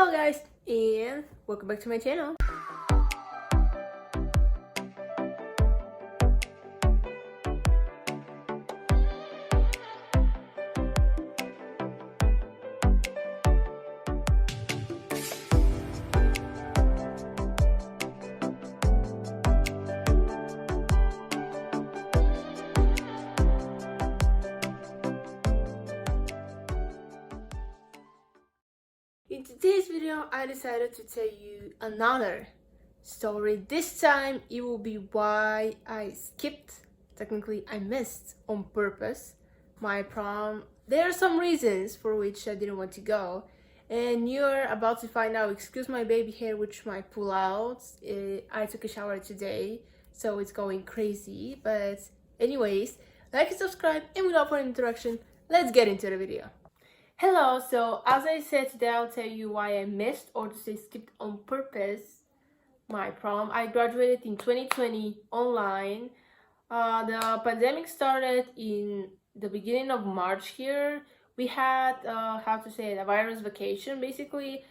Hello guys, and welcome back to my channel. In today's video, I decided to tell you another story. This time, it will be why I skipped, technically I missed on purpose, my prom. There are some reasons for which I didn't want to go. And you're about to find out. Excuse my baby hair, which might pull out. I took a shower today, so it's going crazy. But anyways, like and subscribe, and without further introduction, let's get into the video. Hello, so as I said today, I'll tell you why I missed, or to say skipped on purpose, my prom. I graduated in 2020 online. The pandemic started in the beginning of March here. We had, a virus vacation. Basically,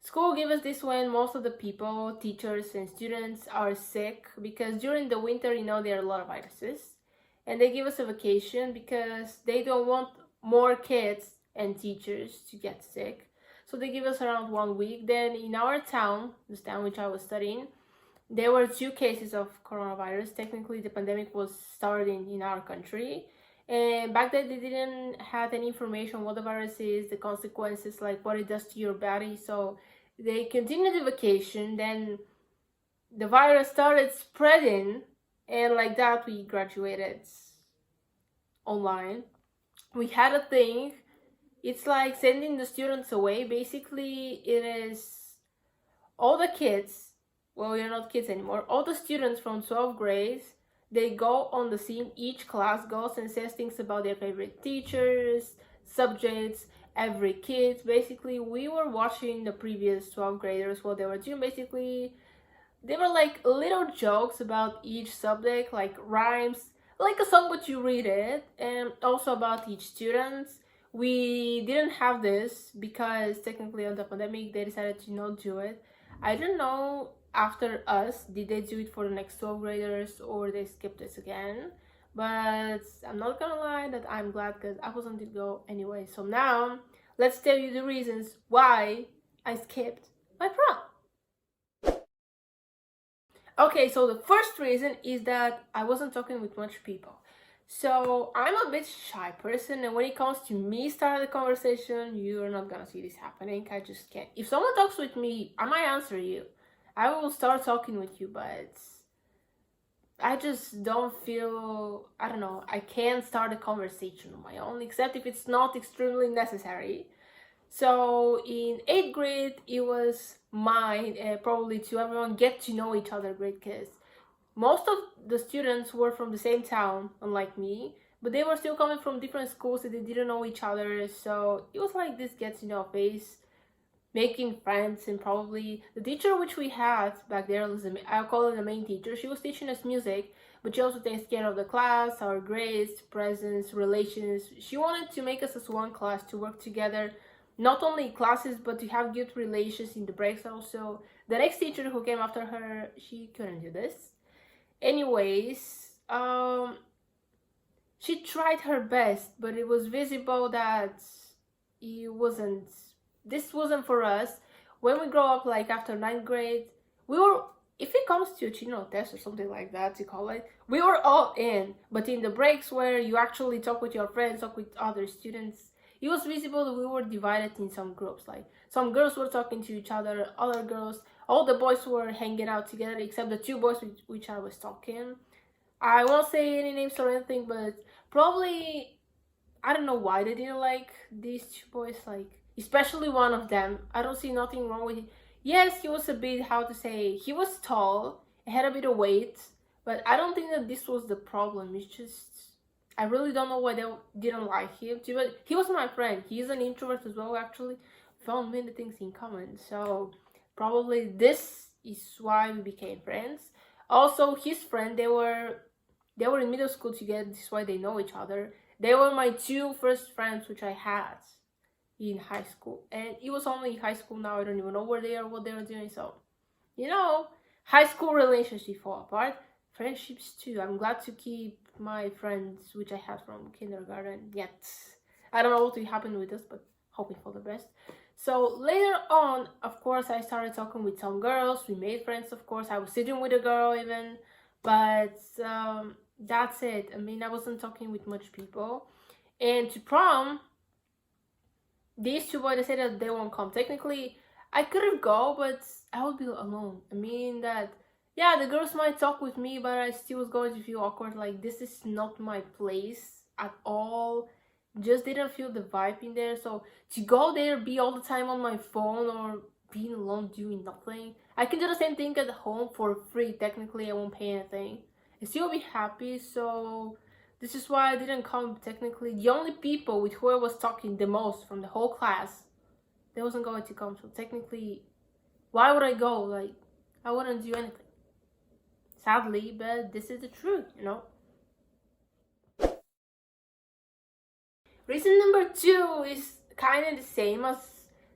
school gave us this when most of the people, teachers and students are sick, because during the winter, there are a lot of viruses. And they give us a vacation because they don't want more kids and teachers to get sick, so they give us around 1 week. Then in our town, this town which I was studying, there were 2 cases of coronavirus. Technically the pandemic was starting in our country, and back then they didn't have any information on what the virus is, the consequences, like what it does to your body. So they continued the vacation, then the virus started spreading, and like that we graduated online. We had a thing. It's like sending the students away. Basically, it is all the kids, well, you're not kids anymore, all the students from 12th grades, they go on the scene. Each class goes and says things about their favorite teachers, subjects, every kid. Basically, we were watching the previous 12th graders, what they were doing. Basically, they were like little jokes about each subject, like rhymes, like a song but you read it, and also about each student. We didn't have this because technically on the pandemic they decided to not do it. I don't know after us, did they do it for the next 12 graders or they skipped this again? But I'm not gonna lie that I'm glad, because I wasn't to go anyway. So now let's tell you the reasons why I skipped my prom. Okay, so the first reason is that I wasn't talking with much people. So I'm a bit shy person, and when it comes to me starting the conversation, you're not gonna see this happening. I just can't. If someone talks with me, I might answer you. I will start talking with you, but I just don't feel, I don't know, I can't start a conversation on my own, except if it's not extremely necessary. So in 8th grade, it was mine, probably to everyone, get to know each other great, because most of the students were from the same town, unlike me, but they were still coming from different schools and they didn't know each other. So it was like this get to know phase, making friends. And probably the teacher which we had back there was, I'll call her the main teacher. She was teaching us music, but she also takes care of the class, our grades, presence, relations. She wanted to make us as one class, to work together, not only classes, but to have good relations in the breaks also. The next teacher who came after her, she couldn't do this. Anyways, she tried her best, but it was visible that this wasn't for us. When we grow up, like after 9th grade, we were, if it comes to a test or something like that to call it, we were all in. But in the breaks where you actually talk with your friends, talk with other students, it was visible that we were divided in some groups. Like some girls were talking to each other, other girls, all the boys were hanging out together except the 2 boys with which I was talking. I won't say any names or anything, but probably, I don't know why they didn't like these 2 boys, like especially one of them. I don't see nothing wrong with him. Yes, he was a bit, he was tall, had a bit of weight, but I don't think that this was the problem. It's just, I really don't know why they didn't like him. But he was my friend. He's an introvert as well, actually. Found many things in common. So probably this is why we became friends. Also, his friend, they were in middle school together. This is why they know each other. They were my 2 first friends which I had in high school, and it was only high school. Now I don't even know where they are, what they are doing. So, you know, high school relationships fall apart, friendships too. I'm glad to keep my friends which I had from kindergarten. Yet I don't know what will happen with us, but hoping for the best. So later on, of course, I started talking with some girls. We made friends, of course. I was sitting with a girl even, but that's it. I mean, I wasn't talking with much people. And to prom, these two boys, they said that they won't come. Technically, I couldn't go, but I would be alone. I mean that, yeah, the girls might talk with me, but I still was going to feel awkward. Like, this is not my place at all. Just didn't feel the vibe in there. So to go there, be all the time on my phone or being alone doing nothing. I can do the same thing at home for free. Technically, I won't pay anything. I still be happy. So this is why I didn't come. Technically, the only people with who I was talking the most from the whole class, they wasn't going to come. So technically, why would I go? Like, I wouldn't do anything. Sadly, but this is the truth, you know. Reason number 2 is kind of the same as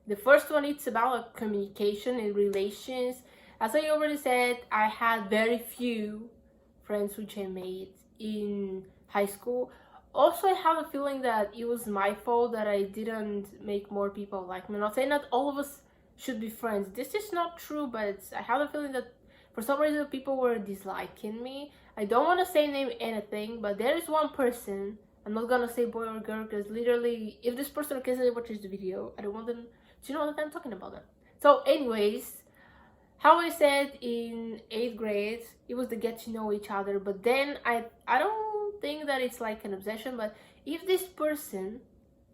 the first one. It's about communication and relations. As I already said, I had very few friends which I made in high school. Also, I have a feeling that it was my fault that I didn't make more people like me. I'm not saying that all of us should be friends. This is not true, but I have a feeling that for some reason people were disliking me. I don't want to say name anything, but there is one person. I'm not gonna say boy or girl because literally, if this person occasionally watches the video, I don't want them to know that I'm talking about them. So, anyways, how I said in 8th grade, it was the get to know each other. But then I don't think that it's like an obsession. But if this person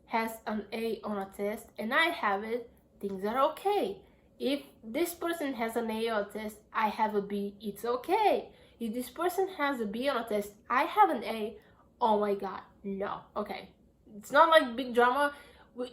has an A on a test and I have it, things are okay. If this person has an A on a test, I have a B, it's okay. If this person has a B on a test, I have an A, oh my god, no. Okay, it's not like big drama.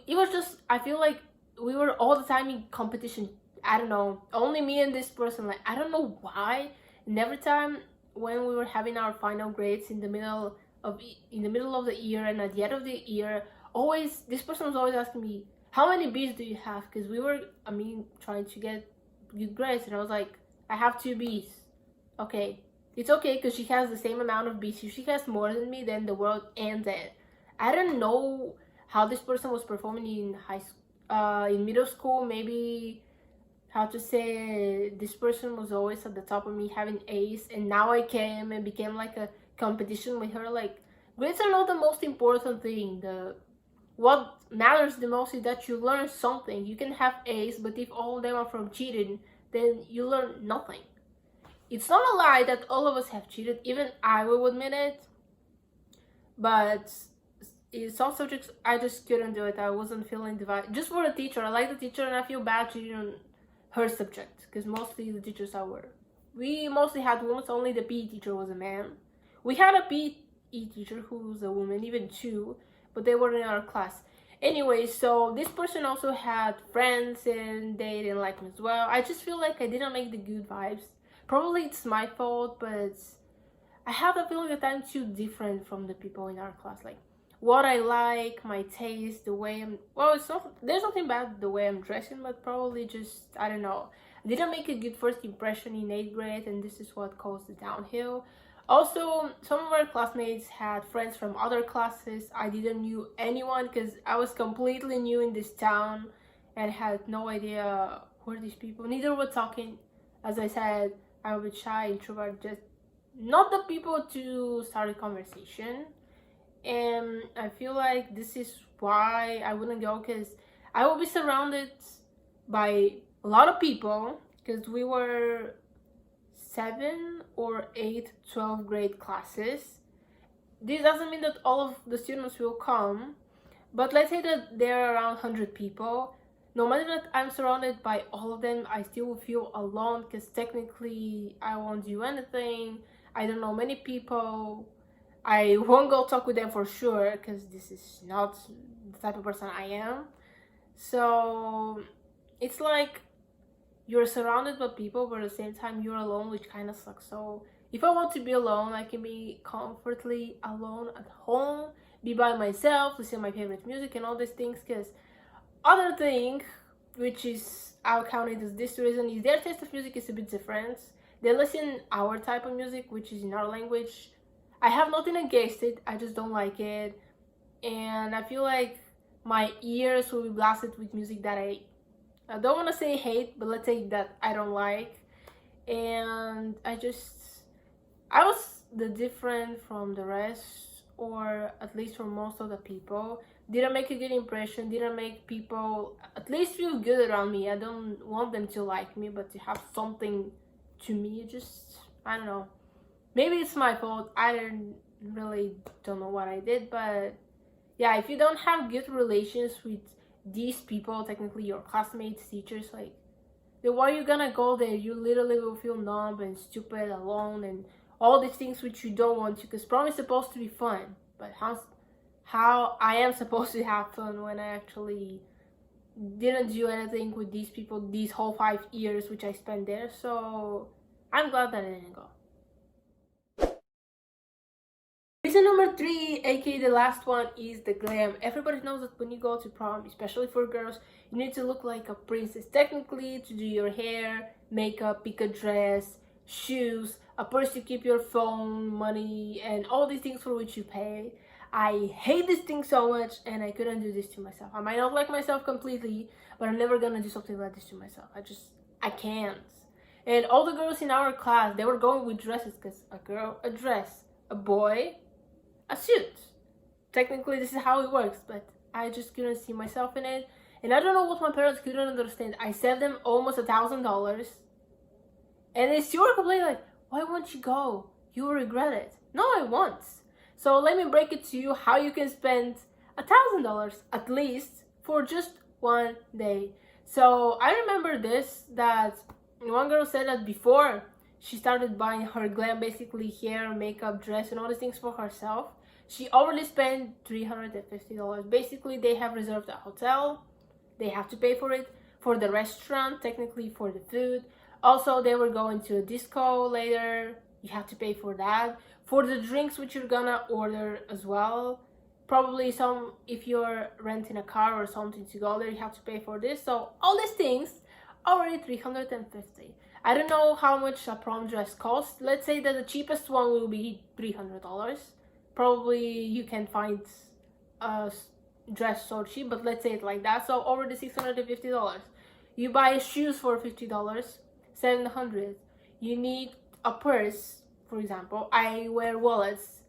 It was just, I feel like we were all the time in competition. I don't know, only me and this person. Like, I don't know why. And every time when we were having our final grades in the middle of the year and at the end of the year, always this person was always asking me, how many B's do you have? Because we were, I mean, trying to get good grades, and I was like, I have 2 B's. Okay, it's okay because she has the same amount of B's. If she has more than me, then the world ended. I don't know how this person was performing in in middle school. Maybe, how to say, this person was always at the top of me having A's, and now I came and became like a competition with her. Like, grades are not the most important thing. What matters the most is that you learn something. You can have A's, but if all of them are from cheating, then you learn nothing. It's not a lie that all of us have cheated. Even I will admit it. But in some subjects, I just couldn't do it. I wasn't feeling the vibe. Just for the teacher. I like the teacher and I feel bad cheating on her subject. Because mostly the teachers we mostly had women, so only the PE teacher was a man. We had a PE teacher who was a woman, even 2. But they were in our class. Anyway, so this person also had friends and they didn't like me as well. I just feel like I didn't make the good vibes. Probably it's my fault, but I have a feeling that I'm too different from the people in our class. Like, what I like, my taste, the way I'm... Well, there's nothing bad the way I'm dressing, but probably just, I don't know. I didn't make a good first impression in 8th grade, and this is what caused the downhill. Also, some of our classmates had friends from other classes. I didn't knew anyone because I was completely new in this town and had no idea who are these people. Neither were talking. As I said, I'm a bit shy, introvert, just not the people to start a conversation. And I feel like this is why I wouldn't go, because I will be surrounded by a lot of people, because we were 7 or 8 12th grade classes. This doesn't mean that all of the students will come, but let's say that there are around 100 people. No matter that I'm surrounded by all of them, I still will feel alone, because technically I won't do anything. I don't know many people. I won't go talk with them for sure, because this is not the type of person I am. So it's like you're surrounded by people, but at the same time you're alone, which kind of sucks. So if I want to be alone, I can be comfortably alone at home, be by myself, listen to my favorite music and all these things, because Other thing, which is I'll count it as this reason, is their taste of music is a bit different. They listen our type of music, which is in our language. I have nothing against it, I just don't like it. And I feel like my ears will be blasted with music that I don't want to say hate, but let's say that I don't like. And I was the different from the rest, or at least from most of the people. Didn't make a good impression, didn't make people at least feel good around me. I don't want them to like me, but to have something to me, just, I don't know. Maybe it's my fault, really don't know what I did, but yeah, if you don't have good relations with these people, technically your classmates, teachers, like, then why are you gonna go there? You literally will feel numb and stupid, alone, and all these things which you don't want to, because prom is supposed to be fun. But how I am supposed to have fun when I actually didn't do anything with these people these whole 5 years which I spent there? So I'm glad that I didn't go. Reason number 3, aka the last one, is the glam. Everybody knows that when you go to prom, especially for girls, you need to look like a princess. Technically, to do your hair, makeup, pick a dress, shoes, a purse to keep your phone, money, and all these things for which you pay. I hate this thing so much, and I couldn't do this to myself. I might not like myself completely, but I'm never gonna do something like this to myself. I can't. And all the girls in our class, they were going with dresses, because a girl, a dress, a boy, a suit. Technically, this is how it works, but I just couldn't see myself in it. And I don't know what my parents couldn't understand. I saved them almost $1,000, and they still were complaining like, why won't you go? You will regret it. No, I won't. So let me break it to you how you can spend $1,000 at least for just one day. So I remember this, that one girl said that before she started buying her glam, basically hair, makeup, dress, and all these things for herself, she already spent $350. Basically, they have reserved a hotel, they have to pay for it, for the restaurant, technically for the food. Also, they were going to a disco later, you have to pay for that. For the drinks which you're gonna order as well, probably some, if you're renting a car or something to go there, you have to pay for this. So all these things, already $350. I don't know how much a prom dress costs. Let's say that the cheapest one will be $300. Probably you can find a dress so cheap, but let's say it like that. So already $650. You buy shoes for $50, $700. You need a purse, for example. I wear wallets,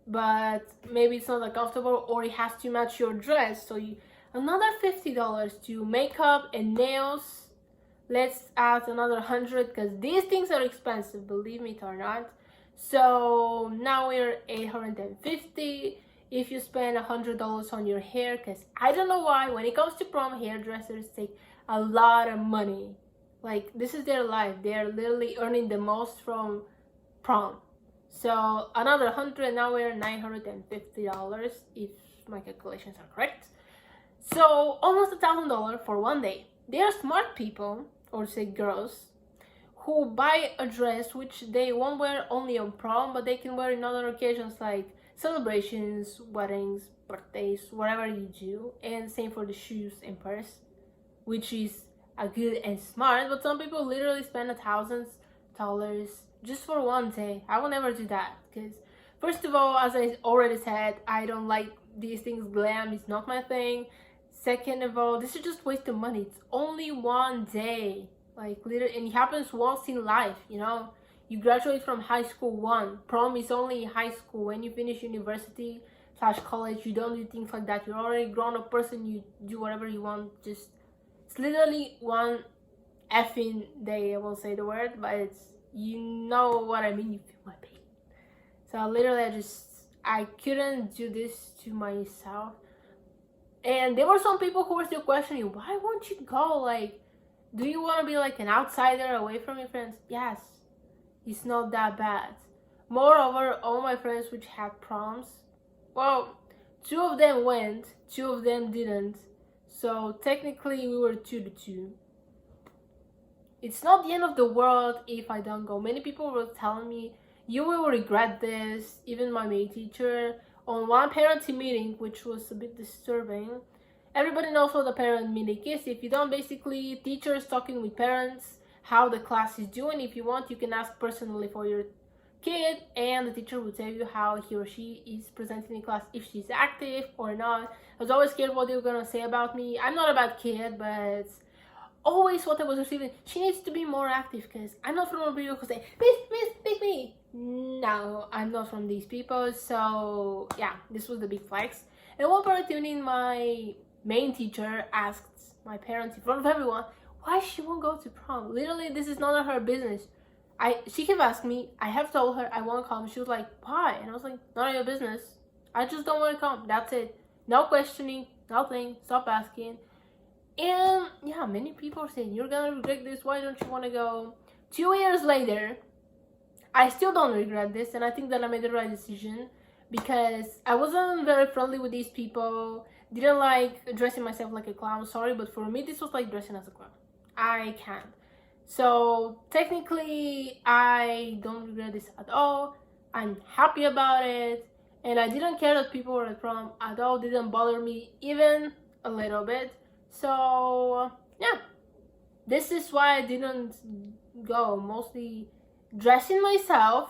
but maybe it's not that comfortable, or it has to match your dress. So another $50 to makeup and nails. Let's add another 100, because these things are expensive, believe me it or not. So now we're $850. If you spend $100 on your hair, because I don't know why, when it comes to prom, hairdressers take a lot of money. Like, this is their life. They're literally earning the most from prom. So another 100, now we're $950, if my calculations are correct. So almost $1,000 for one day. They are smart people, or say girls, who buy a dress which they won't wear only on prom, but they can wear in other occasions like celebrations, weddings, birthdays, whatever you do. And same for the shoes and purse, which is a good and smart. But some people literally spend $1,000 just for one day. I will never do that, because first of all, as I already said, I don't like these things. Glam is not my thing. Second of all, this is just waste of money. It's only one day, like, literally, and it happens once in life, you know. You graduate from high school one. Prom is only in high school. When you finish university / college, you don't do things like that. You're already a grown-up person. You do whatever you want. Just, it's literally one effing day. I won't say the word, but it's, you know what I mean. You feel my pain. So literally, I couldn't do this to myself. And there were some people who were still questioning, why won't you go? Like, do you want to be like an outsider away from your friends? Yes, it's not that bad. Moreover, all my friends which had proms, well, 2 of them went, 2 of them didn't. So technically we were 2-2. It's not the end of the world if I don't go. Many people were telling me, you will regret this. Even my math teacher, on one parenting meeting, which was a bit disturbing. everybody knows what a parent meeting is. If you don't, basically teachers talking with parents how the class is doing. If you want, you can ask personally for your kid, and the teacher will tell you how he or she is presenting in class, if she's active or not. I was always scared what they were gonna say about me. I'm not a bad kid, but always what I was receiving, she needs to be more active, because I'm not from a people who say, miss, pick me. No, I'm not from these people. So yeah, this was the big flex. And one part tuning, my main teacher asked my parents in front of everyone why she won't go to prom. Literally, this is none of her business. She kept asking me. I have told her I won't come. She was like, why? And I was like, none of your business. I just don't want to come. That's it. No questioning, nothing. Stop asking. And yeah, many people are saying, you're gonna regret this. Why don't you want to go? 2 years later, I still don't regret this, and I think that I made the right decision, because I wasn't very friendly with these people. Didn't like dressing myself like a clown. Sorry, but for me, this was like dressing as a clown. I can't. So technically, I don't regret this at all. I'm happy about it, and I didn't care that people were at prom at all. Didn't bother me even a little bit. So yeah, this is why I didn't go. Mostly dressing myself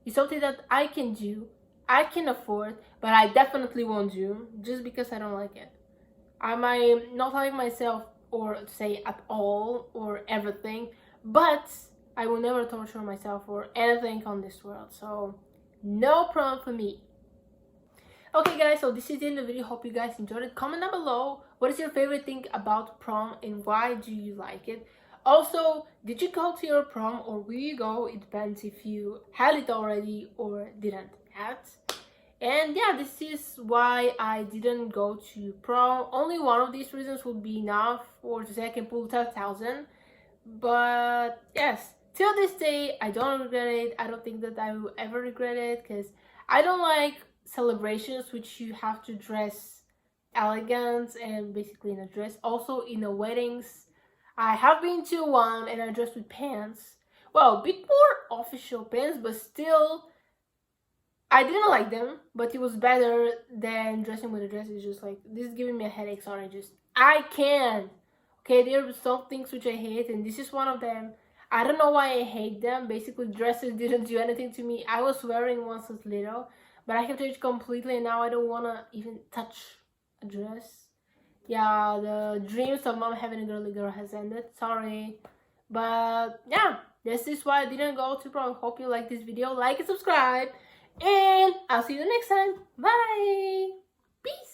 is something that I can do, I can afford, but I definitely won't do just because I don't like it. I might not like myself, or say at all, or everything, but I will never torture myself or anything on this world. So no prom for me. Okay guys, so this is the end of the video. Hope you guys enjoyed it. Comment down below, what is your favorite thing about prom and why do you like it? Also, did you go to your prom or will you go? It depends if you had it already or didn't yet. And yeah, this is why I didn't go to prom. Only one of these reasons would be enough for to say I can pull 10,000. But yes, till this day, I don't regret it. I don't think that I will ever regret it, because I don't like celebrations which you have to dress elegant and basically in a dress. Also in the weddings, I have been to one and I dressed with pants. Well, a bit more official pants, but still I didn't like them, but it was better than dressing with a dress. It's just like, this is giving me a headache. Sorry, I can't. Okay, there are some things which I hate, and this is one of them. I don't know why I hate them. Basically, dresses didn't do anything to me. I was wearing one since little, but I have changed completely, and now I don't want to even touch a dress. Yeah, the dreams of mom having a girly girl has ended. Sorry. But yeah, this is why I didn't go to prom. Hope you like this video. Like and subscribe. And I'll see you next time. Bye. Peace.